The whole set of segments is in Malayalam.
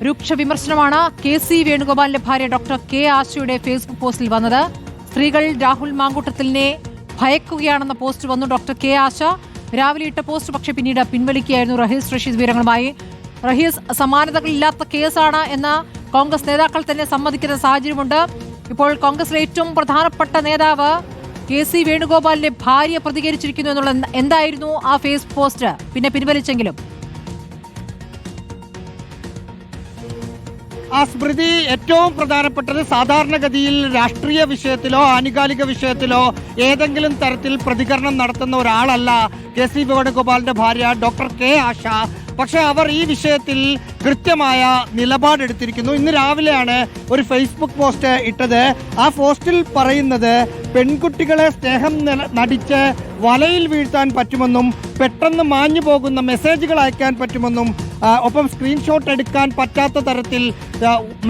രൂക്ഷ വിമർശനമാണ് കെ.സി. വേണുഗോപാലിന്റെ ഭാര്യ ഡോക്ടർ കെ ആശയുടെ ഫേസ്ബുക്ക് പോസ്റ്റിൽ വന്നത്. സ്ത്രീകൾ രാഹുൽ മാങ്കൂട്ടത്തിലിനെ ഭയക്കുകയാണെന്ന പോസ്റ്റ് വന്നു. ഡോക്ടർ കെ ആശ രാവിലെ ഇട്ട പോസ്റ്റ് പക്ഷേ പിന്നീട് പിൻവലിക്കുകയായിരുന്നു. റഹീസ് റഷീദ് വിവരങ്ങളുമായി. റഹീസ്, സമാനതകളില്ലാത്ത കേസാണ് എന്ന് കോൺഗ്രസ് നേതാക്കൾ തന്നെ സമ്മതിക്കുന്ന സാഹചര്യമുണ്ട്. ഇപ്പോൾ കോൺഗ്രസിലെ ഏറ്റവും പ്രധാനപ്പെട്ട നേതാവ് കെ.സി. വേണുഗോപാലിന്റെ ഭാര്യ പ്രതികരിച്ചിരിക്കുന്നു എന്നുള്ള എന്തായിരുന്നു ആ ഫേസ്ബുക്ക് പോസ്റ്റ്, പിന്നെ പിൻവലിച്ചെങ്കിലും? ആ സ്മൃതി, ഏറ്റവും പ്രധാനപ്പെട്ടത് സാധാരണഗതിയിൽ രാഷ്ട്രീയ വിഷയത്തിലോ ആനുകാലിക വിഷയത്തിലോ ഏതെങ്കിലും തരത്തിൽ പ്രതികരണം നടത്തുന്ന ഒരാളല്ല കെ.സി. വേണുഗോപാലിന്റെ ഭാര്യ ഡോക്ടർ കെ ആശ. പക്ഷേ അവർ ഈ വിഷയത്തിൽ കൃത്യമായ നിലപാടെടുത്തിരിക്കുന്നു. ഇന്ന് രാവിലെയാണ് ഒരു ഫേസ്ബുക്ക് പോസ്റ്റ് ഇട്ടത്. ആ പോസ്റ്റിൽ പറയുന്നത് പെൺകുട്ടികളെ സ്നേഹം നടിച്ച് വലയിൽ വീഴ്ത്താൻ പറ്റുമെന്നും പെട്ടെന്ന് മാഞ്ഞു പോകുന്ന മെസ്സേജുകൾ അയക്കാൻ പറ്റുമെന്നും ഒപ്പം സ്ക്രീൻഷോട്ട് എടുക്കാൻ പറ്റാത്ത തരത്തിൽ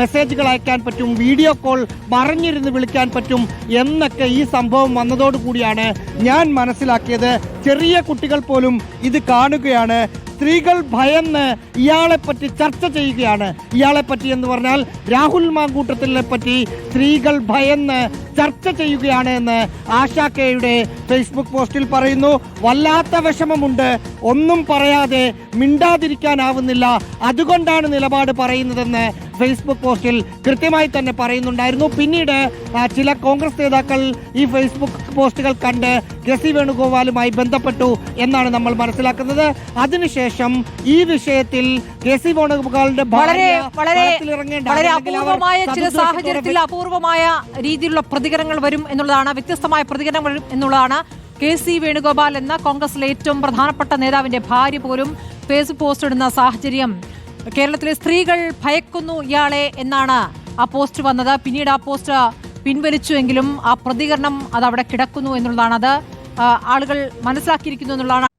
മെസ്സേജുകൾ അയക്കാൻ പറ്റും, വീഡിയോ കോൾ മറിഞ്ഞിരുന്ന് വിളിക്കാൻ പറ്റും എന്നൊക്കെ ഈ സംഭവം വന്നതോടുകൂടിയാണ് ഞാൻ മനസ്സിലാക്കിയത്. ചെറിയ കുട്ടികൾ പോലും ഇത് കാണുകയാണ്. സ്ത്രീകൾ ഭയന്ന് ഇയാളെപ്പറ്റി ചർച്ച ചെയ്യുകയാണ്. ഇയാളെപ്പറ്റി എന്ന് പറഞ്ഞാൽ രാഹുൽ മാങ്കൂട്ടത്തിനെ പറ്റി സ്ത്രീകൾ ഭയന്ന് ചർച്ച ചെയ്യുകയാണ് എന്ന് ആശാ കെയുടെ ഫേസ്ബുക്ക് പോസ്റ്റിൽ പറയുന്നു. വല്ലാത്ത വിഷമമുണ്ട്, ഒന്നും പറയാതെ മിണ്ടാതിരിക്കാനാവുന്നില്ല, അതുകൊണ്ടാണ് നിലപാട് പറയുന്നതെന്ന് ഫേസ്ബുക്ക് പോസ്റ്റിൽ കൃത്യമായി തന്നെ പറയുന്നുണ്ടായിരുന്നു. പിന്നീട് ചില കോൺഗ്രസ് നേതാക്കൾ ഈ ഫേസ്ബുക്ക് പോസ്റ്റുകൾ കണ്ട് കെ.സി. വേണുഗോപാലുമായി ബന്ധപ്പെട്ടു എന്നാണ് നമ്മൾ മനസ്സിലാക്കുന്നത്. അതിനുശേഷം ഈ വിഷയത്തിൽ കെ.സി. വേണുഗോപാലിന്റെ വളരെ അപൂർവമായ ചില സാഹചര്യത്തിൽ അപൂർവമായ രീതിയിലുള്ള പ്രതികരണങ്ങൾ വരും എന്നുള്ളതാണ്, വ്യത്യസ്തമായ പ്രതികരണം വരും എന്നുള്ളതാണ്. കെ.സി. വേണുഗോപാൽ എന്ന കോൺഗ്രസിലെ ഏറ്റവും പ്രധാനപ്പെട്ട നേതാവിന്റെ ഭാര്യ പോലും ഫേസ്ബുക്ക് പോസ്റ്റ് ഇടുന്ന സാഹചര്യം. കേരളത്തിലെ സ്ത്രീകൾ ഭയക്കുന്നു ഇയാളെ എന്നാണ് ആ പോസ്റ്റ് വന്നത്. പിന്നീട് ആ പോസ്റ്റ് പിൻവലിച്ചുവെങ്കിലും ആ പ്രതികരണം അത് അവിടെ കിടക്കുന്നു എന്നുള്ളതാണ്, അത് ആളുകൾ മനസ്സിലാക്കിയിരിക്കുന്നു എന്നുള്ളതാണ്.